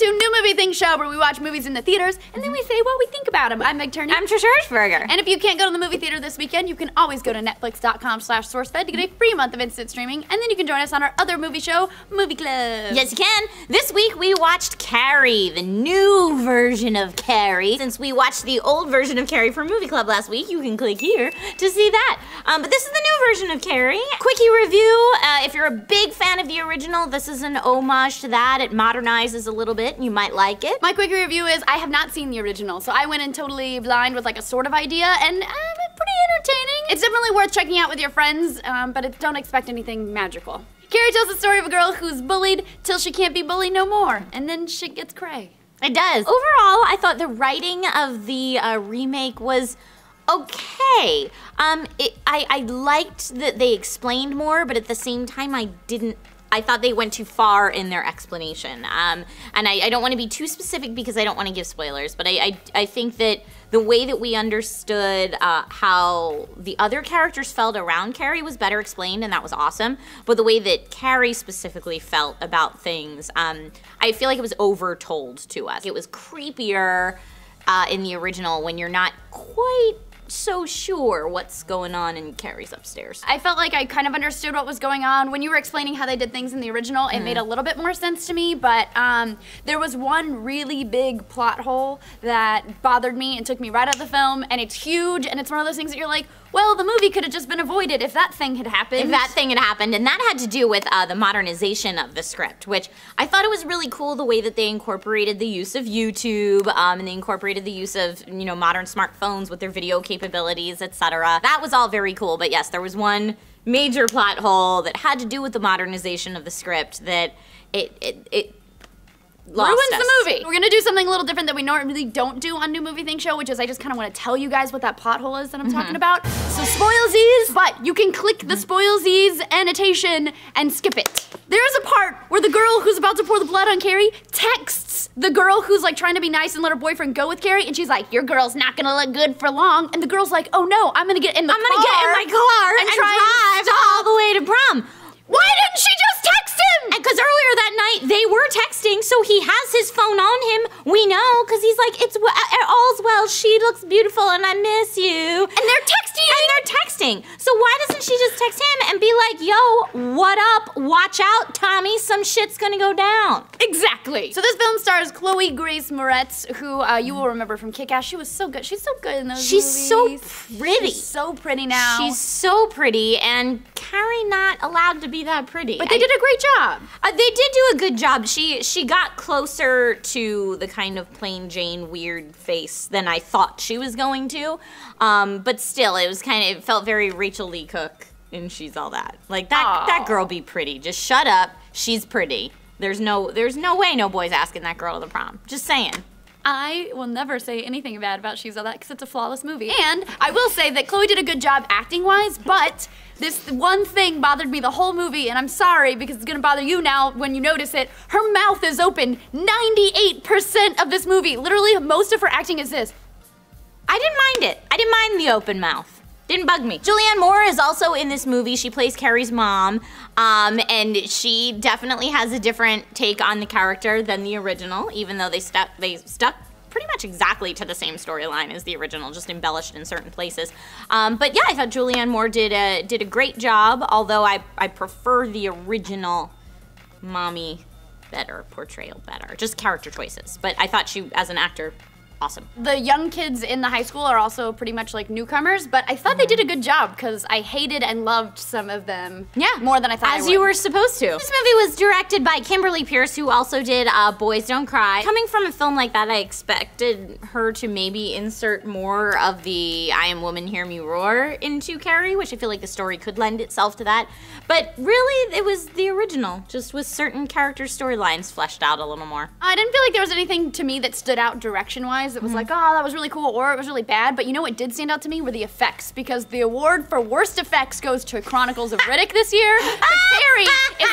to New Movie Thing Show, where we watch movies in the theaters, and then we say what we think about them. I'm Meg Turney. I'm Trisha Hirschberger. And if you can't go to the movie theater this weekend, you can always go to netflix.com/sourcefed to get a free month of instant streaming, and then you can join us on our other movie show, Movie Club. Yes, you can. This week we watched Carrie, the new version of Carrie. Since we watched the old version of Carrie for Movie Club last week, you can click here to see that. But this is the new version of Carrie. Quickie review. If you're a big fan of the original, this is an homage to that. It modernizes a little bit, and you might like it. My quickie review is I have not seen the original, so I went in totally blind with like a sort of idea, and pretty entertaining. It's definitely worth checking out with your friends, but don't expect anything magical. Carrie tells the story of a girl who's bullied till she can't be bullied no more, and then shit gets cray. It does. Overall, I thought the writing of the remake was okay. I liked that they explained more, but at the same time, I thought they went too far in their explanation. And I don't want to be too specific because I don't want to give spoilers, but I think that the way that we understood how the other characters felt around Carrie was better explained, and that was awesome. But the way that Carrie specifically felt about things, I feel like it was overtold to us. It was creepier in the original when you're not quite so sure what's going on in Carrie's upstairs. I felt like I kind of understood what was going on. When you were explaining how they did things in the original, it made a little bit more sense to me, but there was one really big plot hole that bothered me and took me right out of the film, and it's huge, and it's one of those things that you're like, well, the movie could have just been avoided if that thing had happened. If that thing had happened, and that had to do with the modernization of the script, which I thought it was really cool the way that they incorporated the use of YouTube, and they incorporated the use of, you know, modern smartphones with their video capabilities, etc. That was all very cool, but yes, there was one major plot hole that had to do with the modernization of the script that it ruins the movie. We're gonna do something a little different that we normally don't do on New Movie Thing Show, which is I just kind of want to tell you guys what that plot hole is that I'm talking about. So spoilsies, but you can click the spoilsies annotation and skip it. There's a part where the girl who's about to pour the blood on Carrie texts the girl who's like trying to be nice and let her boyfriend go with Carrie, and she's like, your girl's not gonna look good for long, and the girl's like, oh no, I'm gonna get in my car and drive all the way to prom. Why didn't she just text him? Because earlier that night, they were texting, so he has his phone on him. We know, because he's like, it's all's well, she looks beautiful, and I miss you. And they're texting. So why doesn't she just text him and be like, yo, what up? Watch out, Tommy, some shit's gonna go down. Exactly. So this film stars Chloe Grace Moretz, who you will remember from Kick-Ass. She was so good. She's so good in those movies. She's so pretty. She's so pretty now. She's so pretty, and Carrie not allowed to be that pretty. But they did a great job. They did do a good job. She got closer to the kind of plain Jane weird face than I thought she was going to. But still, it felt very Rachel Lee Cook in She's All That. Like that girl be pretty. Just shut up. She's pretty. There's no way no boy's asking that girl to the prom. Just saying. I will never say anything bad about She's All That because it's a flawless movie. And I will say that Chloe did a good job acting-wise, but this one thing bothered me the whole movie, and I'm sorry because it's gonna bother you now when you notice it. Her mouth is open 98% of this movie. Literally, most of her acting is this. I didn't mind it. I didn't mind the open mouth. Didn't bug me. Julianne Moore is also in this movie. She plays Carrie's mom, and she definitely has a different take on the character than the original, even though they stuck pretty much exactly to the same storyline as the original, just embellished in certain places. But yeah, I thought Julianne Moore did a great job, although I prefer the original mommy portrayal better, just character choices. But I thought she, as an actor, awesome. The young kids in the high school are also pretty much like newcomers, but I thought they did a good job because I hated and loved some of them more than I thought I would. As you were supposed to. This movie was directed by Kimberly Pierce, who also did Boys Don't Cry. Coming from a film like that, I expected her to maybe insert more of the I Am Woman, Hear Me Roar into Carrie, which I feel like the story could lend itself to that. But really, it was the original, just with certain character storylines fleshed out a little more. I didn't feel like there was anything to me that stood out direction-wise. It was like, oh, that was really cool, or it was really bad. But you know what did stand out to me were the effects, because the award for worst effects goes to Chronicles of Riddick this year. But Carrie is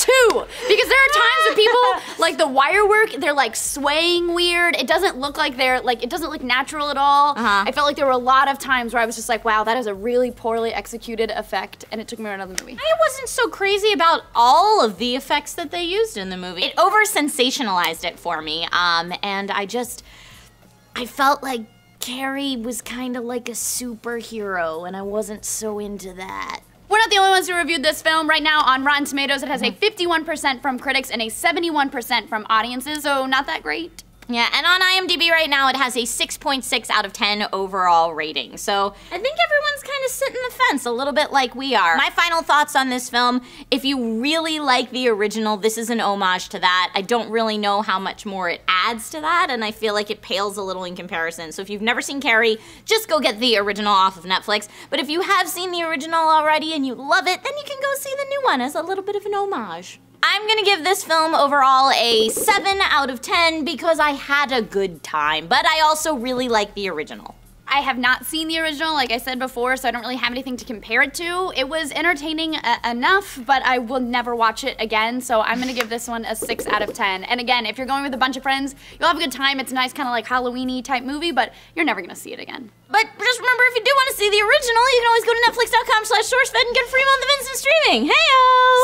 #2, because there are times when people, like the wire work, they're like swaying weird. It doesn't look like it doesn't look natural at all. I felt like there were a lot of times where I was just like, wow, that is a really poorly executed effect, and it took me to another movie. I wasn't so crazy about all of the effects that they used in the movie. It over-sensationalized it for me, and I felt like Carrie was kind of like a superhero, and I wasn't so into that. We're not the only ones who reviewed this film. Right now on Rotten Tomatoes, it has a 51% from critics and a 71% from audiences, so not that great. Yeah, and on IMDb right now, it has a 6.6 out of 10 overall rating. So I think everyone's kind of sitting the fence a little bit like we are. My final thoughts on this film, if you really like the original, this is an homage to that. I don't really know how much more it adds to that, and I feel like it pales a little in comparison. So if you've never seen Carrie, just go get the original off of Netflix. But if you have seen the original already and you love it, then you can go see the new one as a little bit of an homage. I'm gonna give this film overall a 7 out of 10 because I had a good time, but I also really like the original. I have not seen the original, like I said before, so I don't really have anything to compare it to. It was entertaining enough, but I will never watch it again, so I'm gonna give this one a 6 out of 10. And again, if you're going with a bunch of friends, you'll have a good time. It's a nice kind of like Halloween-y type movie, but you're never gonna see it again. But just remember, if you do want to see the original, you can always go to netflix.com/sourcefed and get a free month of instant streaming. Heyo!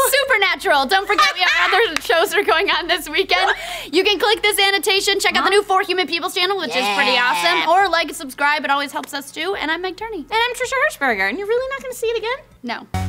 Supernatural. Don't forget we have other shows that are going on this weekend. You can click this annotation, check out the new For Human People's channel, which is pretty awesome, or like and subscribe. It always helps us too. And I'm Meg Turney. And I'm Trisha Hirschberger, and you're really not going to see it again? No.